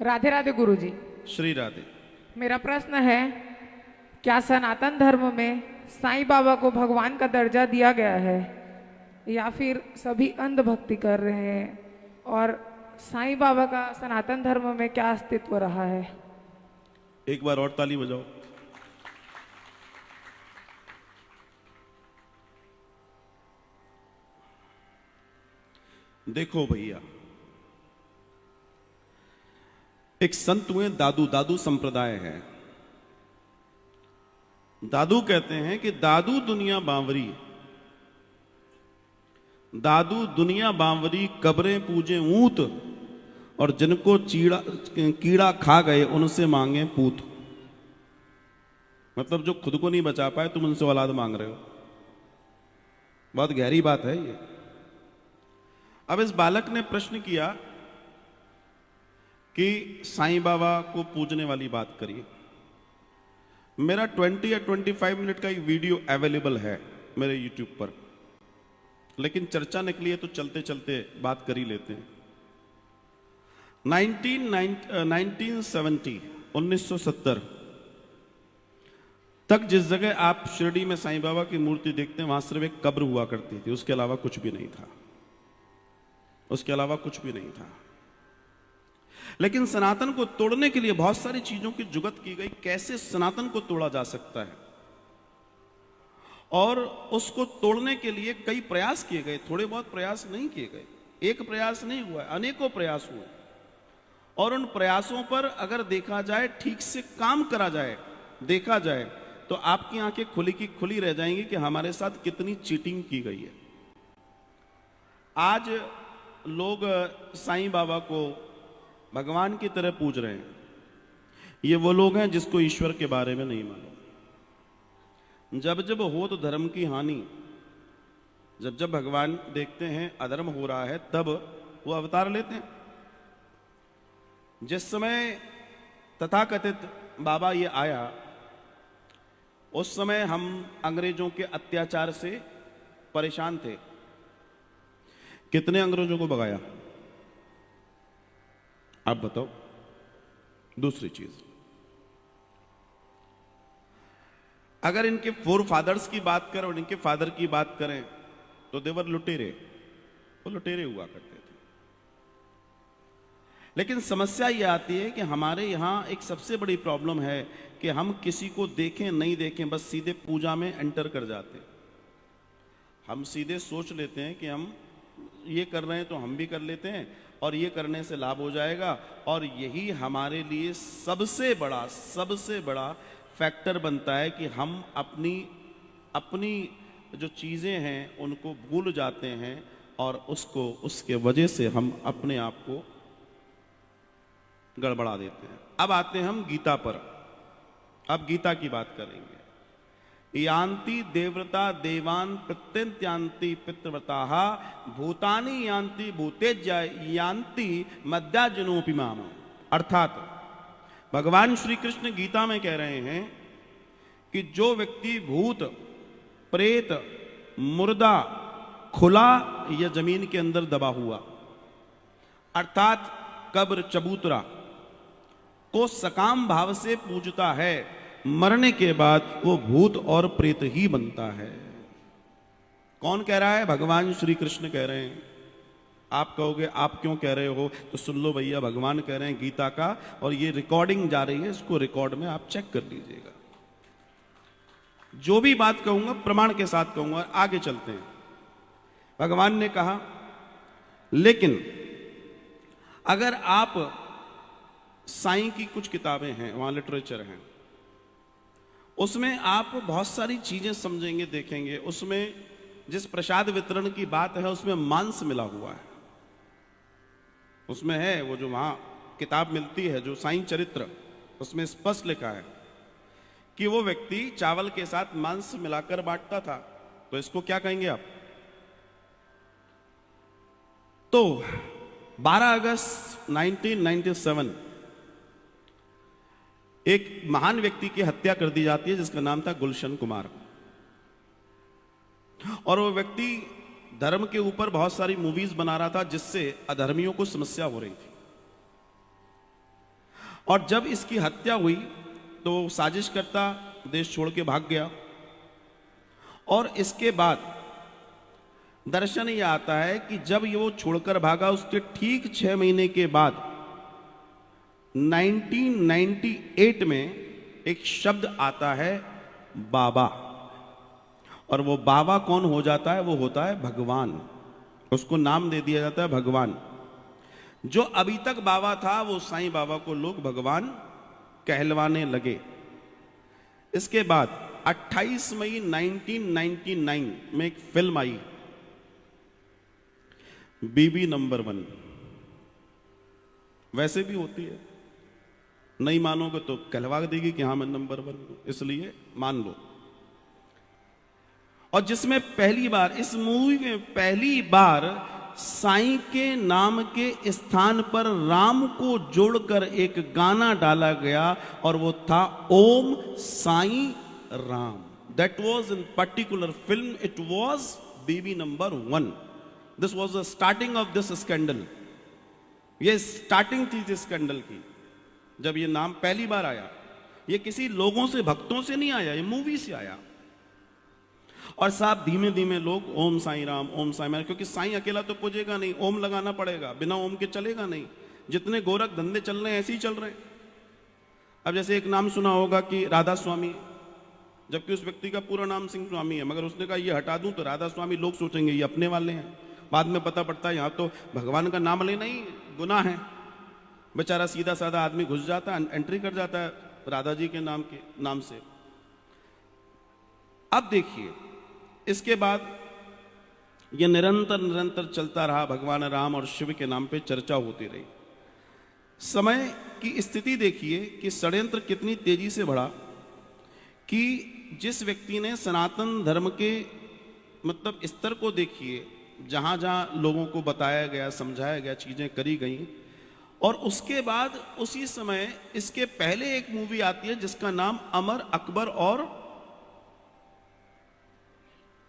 राधे राधे गुरुजी। श्री राधे। मेरा प्रश्न है, क्या सनातन धर्म में साईं बाबा को भगवान का दर्जा दिया गया है या फिर सभी अंध भक्ति कर रहे हैं? और साईं बाबा का सनातन धर्म में क्या अस्तित्व रहा है? एक बार और ताली बजाओ। देखो भैया, एक संत हुए दादू, दादू संप्रदाय है। दादू कहते हैं कि दादू दुनिया बांवरी, दादू दुनिया बांवरी, कब्रें पूजे ऊंत, और जिनको कीड़ा खा गए उनसे मांगे पूत। मतलब जो खुद को नहीं बचा पाए तुम उनसे औलाद मांग रहे हो। बहुत गहरी बात है ये। अब इस बालक ने प्रश्न किया कि साईं बाबा को पूजने वाली बात करिए। मेरा 20 या 25 मिनट का एक वीडियो अवेलेबल है मेरे YouTube पर, लेकिन चर्चा निकली है तो चलते चलते बात कर ही लेते हैं। 1970 तक जिस जगह आप शिरडी में साईं बाबा की मूर्ति देखते हैं वहां सिर्फ एक कब्र हुआ करती थी, उसके अलावा कुछ भी नहीं था, उसके अलावा कुछ भी नहीं था। लेकिन सनातन को तोड़ने के लिए बहुत सारी चीजों की जुगत की गई, कैसे सनातन को तोड़ा जा सकता है। और उसको तोड़ने के लिए कई प्रयास किए गए, थोड़े बहुत प्रयास नहीं किए गए, एक प्रयास नहीं हुआ, अनेकों प्रयास हुए। और उन प्रयासों पर अगर देखा जाए, ठीक से काम करा जाए, देखा जाए, तो आपकी आंखें खुली की खुली रह जाएंगी कि हमारे साथ कितनी चीटिंग की गई है। आज लोग साईं बाबा को भगवान की तरह पूज रहे हैं। ये वो लोग हैं जिसको ईश्वर के बारे में नहीं मालूम। जब जब हो तो धर्म की हानि, जब जब भगवान देखते हैं अधर्म हो रहा है, तब वो अवतार लेते हैं। जिस समय तथाकथित बाबा ये आया, उस समय हम अंग्रेजों के अत्याचार से परेशान थे। कितने अंग्रेजों को भगाया आप बताओ। दूसरी चीज, अगर इनके फोर फादर्स की बात करें और इनके फादर की बात करें तो देवर लुटेरे, वो लुटेरे हुआ करते थे। लेकिन समस्या ये आती है कि हमारे यहां एक सबसे बड़ी प्रॉब्लम है कि हम किसी को देखें नहीं देखें, बस सीधे पूजा में एंटर कर जाते हैं। हम सीधे सोच लेते हैं कि हम ये कर रहे हैं तो हम भी कर लेते हैं, और ये करने से लाभ हो जाएगा। और यही हमारे लिए सबसे बड़ा फैक्टर बनता है कि हम अपनी जो चीज़ें हैं उनको भूल जाते हैं, और उसके वजह से हम अपने आप को गड़बड़ा देते हैं। अब आते हैं हम गीता पर। अब गीता की बात करेंगे। यान्ति देवव्रता देवान प्रत्यंत्यांति पितृव्रताः भूतानि यान्ति भूतेज्य यान्ति मद्याजनोपि माम। अर्थात भगवान श्री कृष्ण गीता में कह रहे हैं कि जो व्यक्ति भूत प्रेत मुर्दा खुला या जमीन के अंदर दबा हुआ, अर्थात कब्र चबूतरा को सकाम भाव से पूजता है, मरने के बाद वो भूत और प्रेत ही बनता है। कौन कह रहा है? भगवान श्री कृष्ण कह रहे हैं। आप कहोगे आप क्यों कह रहे हो? तो सुन लो भैया, भगवान कह रहे हैं गीता का, और ये रिकॉर्डिंग जा रही है, इसको रिकॉर्ड में आप चेक कर लीजिएगा। जो भी बात कहूंगा प्रमाण के साथ कहूंगा। आगे चलते हैं। भगवान ने कहा, लेकिन अगर आप साईं की कुछ किताबें हैं, वहां लिटरेचर हैं, उसमें आप बहुत सारी चीजें समझेंगे, देखेंगे। उसमें जिस प्रसाद वितरण की बात है उसमें मांस मिला हुआ है। उसमें है, वो जो वहां किताब मिलती है जो साईं चरित्र, उसमें स्पष्ट लिखा है कि वो व्यक्ति चावल के साथ मांस मिलाकर बांटता था। तो इसको क्या कहेंगे आप? तो 12 अगस्त 1997 एक महान व्यक्ति की हत्या कर दी जाती है जिसका नाम था गुलशन कुमार। और वो व्यक्ति धर्म के ऊपर बहुत सारी मूवीज बना रहा था जिससे अधर्मियों को समस्या हो रही थी। और जब इसकी हत्या हुई तो साजिश करता देश छोड़ के भाग गया। और इसके बाद दर्शन ये आता है कि जब ये वो छोड़कर भागा उसके ठीक 6 महीने के बाद 1998 में एक शब्द आता है बाबा, और वो बाबा कौन हो जाता है? वो होता है भगवान। उसको नाम दे दिया जाता है भगवान। जो अभी तक बाबा था वो साईं बाबा को लोग भगवान कहलवाने लगे। इसके बाद 28 मई 1999 में एक फिल्म आई बीबी नंबर 1। वैसे भी होती है, नहीं मानोगे तो कहलवा देगी कि हाँ मैं नंबर 1 हूं, इसलिए मान लो। और जिसमें पहली बार, इस मूवी में पहली बार साईं के नाम के स्थान पर राम को जोड़कर एक गाना डाला गया और वो था Om Sai Ram. That was in particular film, it was Biwi number 1। This was the starting of this scandal. ये स्टार्टिंग थी इस स्कैंडल की। जब ये नाम पहली बार आया, ये किसी लोगों से, भक्तों से नहीं आया, ये मूवी से आया। और साहब धीमे धीमे लोग ओम साईं राम, ओम साईं राम, क्योंकि साईं अकेला तो पूजेगा नहीं, ओम लगाना पड़ेगा, बिना ओम के चलेगा नहीं। जितने गोरख धंधे चल रहे हैं ऐसे ही चल रहे हैं। अब जैसे एक नाम सुना होगा कि राधा स्वामी, जबकि उस व्यक्ति का पूरा नाम सिंह स्वामी है, मगर उसने कहा ये हटा दूं तो राधा स्वामी, लोग सोचेंगे ये अपने वाले हैं। बाद में पता पड़ता है यहाँ तो भगवान का नाम लेना ही गुनाह है। बेचारा सीधा साधा आदमी घुस जाता है, एंट्री कर जाता है राधा जी के नाम से। अब देखिए, इसके बाद यह निरंतर चलता रहा। भगवान राम और शिव के नाम पे चर्चा होती रही। समय की स्थिति देखिए कि षड्यंत्र कितनी तेजी से बढ़ा कि जिस व्यक्ति ने सनातन धर्म के मतलब स्तर को देखिए, जहां जहां लोगों को बताया गया, समझाया गया, चीजें करी गई। और उसके बाद उसी समय इसके पहले एक मूवी आती है जिसका नाम अमर अकबर और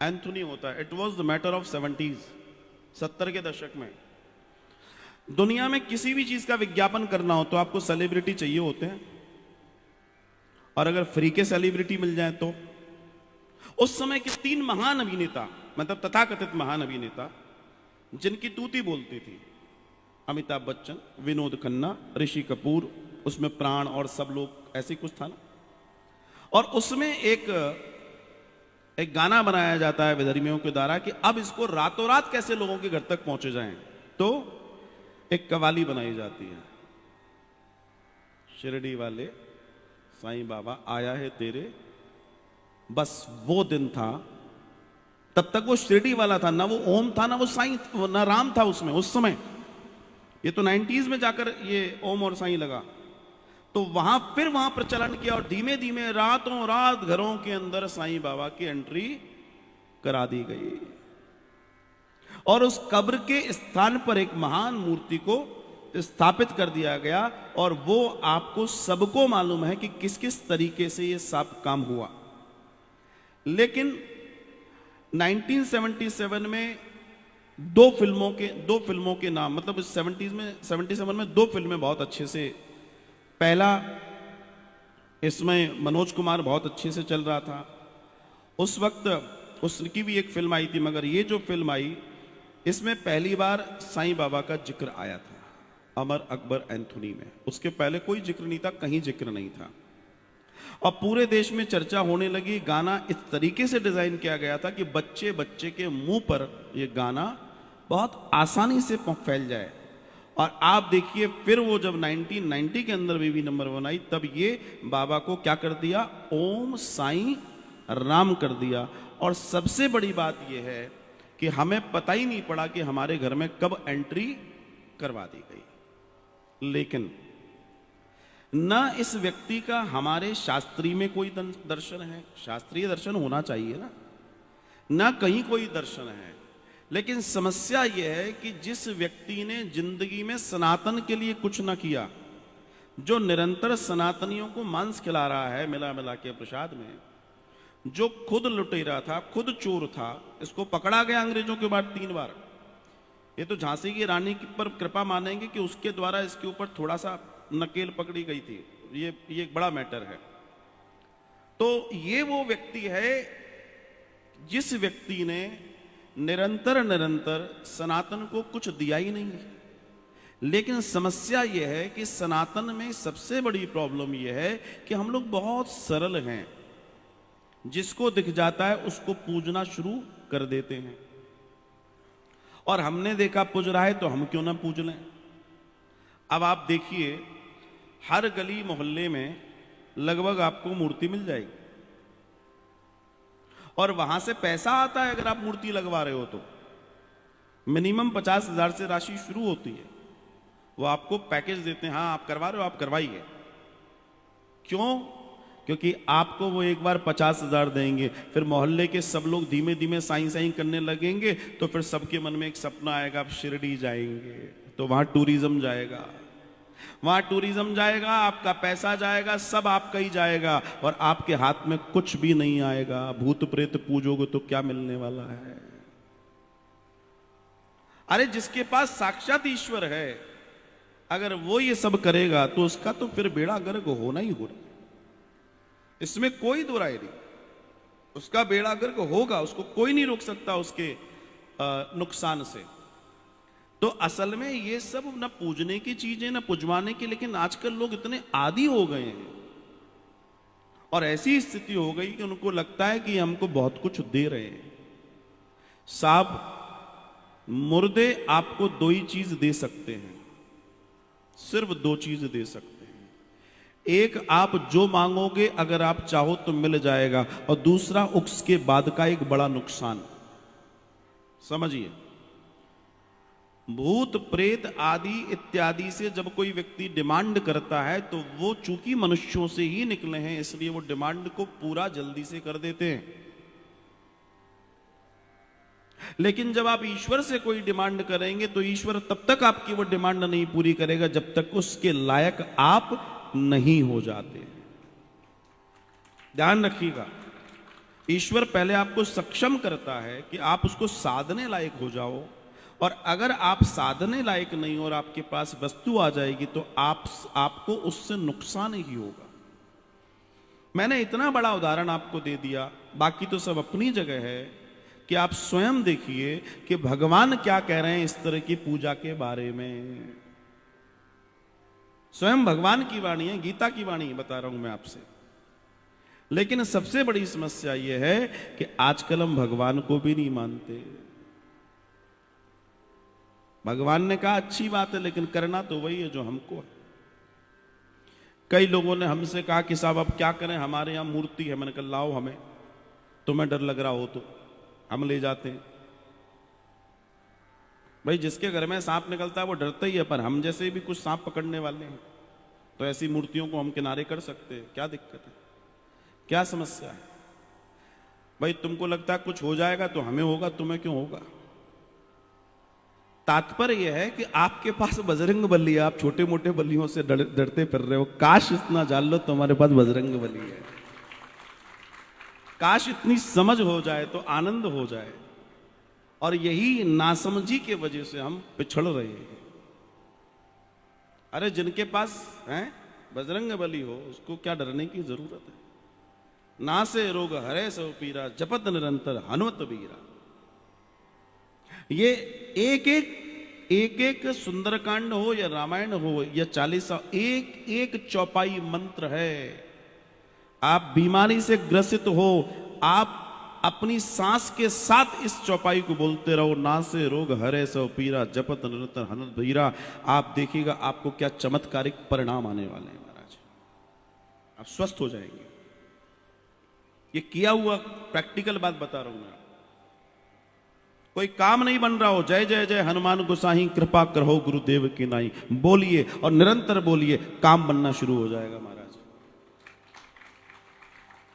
एंथोनी होता है। It was the matter of 70s, 70 के दशक में। दुनिया में किसी भी चीज का विज्ञापन करना हो तो आपको सेलिब्रिटी चाहिए होते हैं, और अगर फ्री के सेलिब्रिटी मिल जाए तो। उस समय के 3 महान अभिनेता, मतलब तथाकथित महान अभिनेता जिनकी तूती बोलती थी, अमिताभ बच्चन, विनोद खन्ना, ऋषि कपूर, उसमें प्राण और सब लोग, ऐसे कुछ था ना। और उसमें एक गाना बनाया जाता है विधर्मियों के द्वारा कि अब इसको रातों रात कैसे लोगों के घर तक पहुंचे जाएं। तो एक कवाली बनाई जाती है, शिरडी वाले साईं बाबा आया है तेरे। बस वो दिन था, तब तक वो शिरडी वाला था, ना वो ओम था, ना वो साईं, ना राम था उसमें उस समय। ये तो 90s में जाकर ये ओम और साईं लगा। तो फिर वहां प्रचलन किया और धीमे धीमे रातों रात घरों के अंदर साईं बाबा की एंट्री करा दी गई। और उस कब्र के स्थान पर एक महान मूर्ति को स्थापित कर दिया गया। और वो आपको सबको मालूम है कि किस किस तरीके से ये सब काम हुआ। लेकिन 1977 में दो फिल्मों के नाम, मतलब इस 77 में 2 फिल्में बहुत अच्छे से। पहला, इसमें मनोज कुमार बहुत अच्छे से चल रहा था उस वक्त, उसकी भी एक फिल्म आई थी। मगर ये जो फिल्म आई, इसमें पहली बार साईं बाबा का जिक्र आया था, अमर अकबर एंथोनी में। उसके पहले कोई जिक्र नहीं था, कहीं जिक्र नहीं था। और पूरे देश में चर्चा होने लगी। गाना इस तरीके से डिजाइन किया गया था कि बच्चे बच्चे के मुंह पर यह गाना बहुत आसानी से फैल जाए। और आप देखिए, फिर वो जब 1990 के अंदर बीबी नंबर 1 आई, तब ये बाबा को क्या कर दिया, ओम साईं राम कर दिया। और सबसे बड़ी बात यह है कि हमें पता ही नहीं पड़ा कि हमारे घर में कब एंट्री करवा दी गई। लेकिन न इस व्यक्ति का हमारे शास्त्री में कोई दर्शन है, शास्त्रीय दर्शन होना चाहिए ना कहीं कोई दर्शन है। लेकिन समस्या यह है कि जिस व्यक्ति ने जिंदगी में सनातन के लिए कुछ ना किया, जो निरंतर सनातनियों को मांस खिला रहा है मिला मिला के प्रसाद में, जो खुद लुटेरा था, खुद चोर था, इसको पकड़ा गया अंग्रेजों के बाद 3 बार। ये तो झांसी की रानी पर कृपा मानेंगे कि उसके द्वारा इसके ऊपर थोड़ा सा नकेल पकड़ी गई थी। ये एक बड़ा मैटर है। तो ये वो व्यक्ति है जिस व्यक्ति ने निरंतर निरंतर सनातन को कुछ दिया ही नहीं है। लेकिन समस्या यह है कि सनातन में सबसे बड़ी प्रॉब्लम यह है कि हम लोग बहुत सरल हैं। जिसको दिख जाता है उसको पूजना शुरू कर देते हैं, और हमने देखा पूज रहा है तो हम क्यों ना पूज लें। अब आप देखिए, हर गली मोहल्ले में लगभग आपको मूर्ति मिल जाएगी, और वहां से पैसा आता है। अगर आप मूर्ति लगवा रहे हो तो मिनिमम 50,000 से राशि शुरू होती है। वो आपको पैकेज देते हैं, हाँ आप करवा रहे हो आप करवाइए। क्यों? क्योंकि आपको वो एक बार 50,000 देंगे, फिर मोहल्ले के सब लोग धीमे धीमे साईं साईं करने लगेंगे, तो फिर सबके मन में एक सपना आएगा, आप शिरडी जाएंगे, तो वहां टूरिज्म जाएगा, वहां टूरिज्म जाएगा, आपका पैसा जाएगा, सब आपका ही जाएगा, और आपके हाथ में कुछ भी नहीं आएगा। भूत प्रेत पूजोगे तो क्या मिलने वाला है? अरे जिसके पास साक्षात ईश्वर है, अगर वो ये सब करेगा तो उसका तो फिर बेड़ा गर्क होना ही होना, इसमें कोई दो राय नहीं। उसका बेड़ा गर्क होगा, उसको कोई नहीं रोक सकता उसके नुकसान से। तो असल में ये सब न पूजने की चीजें न पुजवाने की, लेकिन आजकल लोग इतने आदी हो गए हैं, और ऐसी स्थिति हो गई कि उनको लगता है कि हमको बहुत कुछ दे रहे हैं। साहब, मुर्दे आपको दो ही चीज दे सकते हैं, सिर्फ दो चीज दे सकते हैं। एक, आप जो मांगोगे अगर आप चाहो तो मिल जाएगा, और दूसरा उसके बाद का एक बड़ा नुकसान। समझिए, भूत प्रेत आदि इत्यादि से जब कोई व्यक्ति डिमांड करता है तो वो चूंकि मनुष्यों से ही निकले हैं, इसलिए वो डिमांड को पूरा जल्दी से कर देते हैं। लेकिन जब आप ईश्वर से कोई डिमांड करेंगे तो ईश्वर तब तक आपकी वो डिमांड नहीं पूरी करेगा जब तक उसके लायक आप नहीं हो जाते। ध्यान रखिएगा, ईश्वर पहले आपको सक्षम करता है कि आप उसको साधने लायक हो जाओ, और अगर आप साधने लायक नहीं और आपके पास वस्तु आ जाएगी तो आपको उससे नुकसान ही होगा। मैंने इतना बड़ा उदाहरण आपको दे दिया, बाकी तो सब अपनी जगह है कि आप स्वयं देखिए कि भगवान क्या कह रहे हैं इस तरह की पूजा के बारे में। स्वयं भगवान की वाणी है, गीता की वाणी बता रहा हूं मैं आपसे। लेकिन सबसे बड़ी समस्या यह है कि आजकल हम भगवान को भी नहीं मानते। भगवान ने कहा अच्छी बात है, लेकिन करना तो वही है जो हमको है। कई लोगों ने हमसे कहा कि साहब अब क्या करें, हमारे यहां मूर्ति है। मैंने कहा लाओ, हमें तुम्हें डर लग रहा हो तो हम ले जाते हैं। भाई जिसके घर में सांप निकलता है वो डरता ही है, पर हम जैसे भी कुछ सांप पकड़ने वाले हैं तो ऐसी मूर्तियों को हम किनारे कर सकते हैं। क्या दिक्कत है, क्या समस्या है? भाई तुमको लगता है कुछ हो जाएगा तो हमें होगा, तुम्हें क्यों होगा? तात्पर्य यह है कि आपके पास बजरंग बली है, आप छोटे मोटे बलियों से डरते फिर रहे हो। काश इतना जान लो तुम्हारे पास बजरंग बली है, काश इतनी समझ हो जाए तो आनंद हो जाए। और यही नासमझी के वजह से हम पिछड़ रहे हैं। अरे जिनके पास है बजरंग बली हो उसको क्या डरने की जरूरत है? ना से रोग हरे सो पीरा, जपत निरंतर हनुमत बीरा। ये एक एक सुंदरकांड हो या रामायण हो या चालीसा, एक एक चौपाई मंत्र है। आप बीमारी से ग्रसित हो, आप अपनी सांस के साथ इस चौपाई को बोलते रहो, ना से रोग हरे सो पीरा, जपत निरंतर हनुमत बीरा। आप देखिएगा आपको क्या चमत्कारिक परिणाम आने वाले हैं महाराज, आप स्वस्थ हो जाएंगे। ये किया हुआ प्रैक्टिकल बात बता रहा हूं मैं। कोई काम नहीं बन रहा हो, जय जय जय हनुमान गोसाई कृपा करो गुरुदेव की नाई बोलिए और निरंतर बोलिए, काम बनना शुरू हो जाएगा महाराज।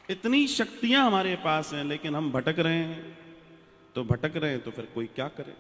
इतनी शक्तियां हमारे पास हैं, लेकिन हम भटक रहे हैं। तो भटक रहे हैं तो फिर कोई क्या करे?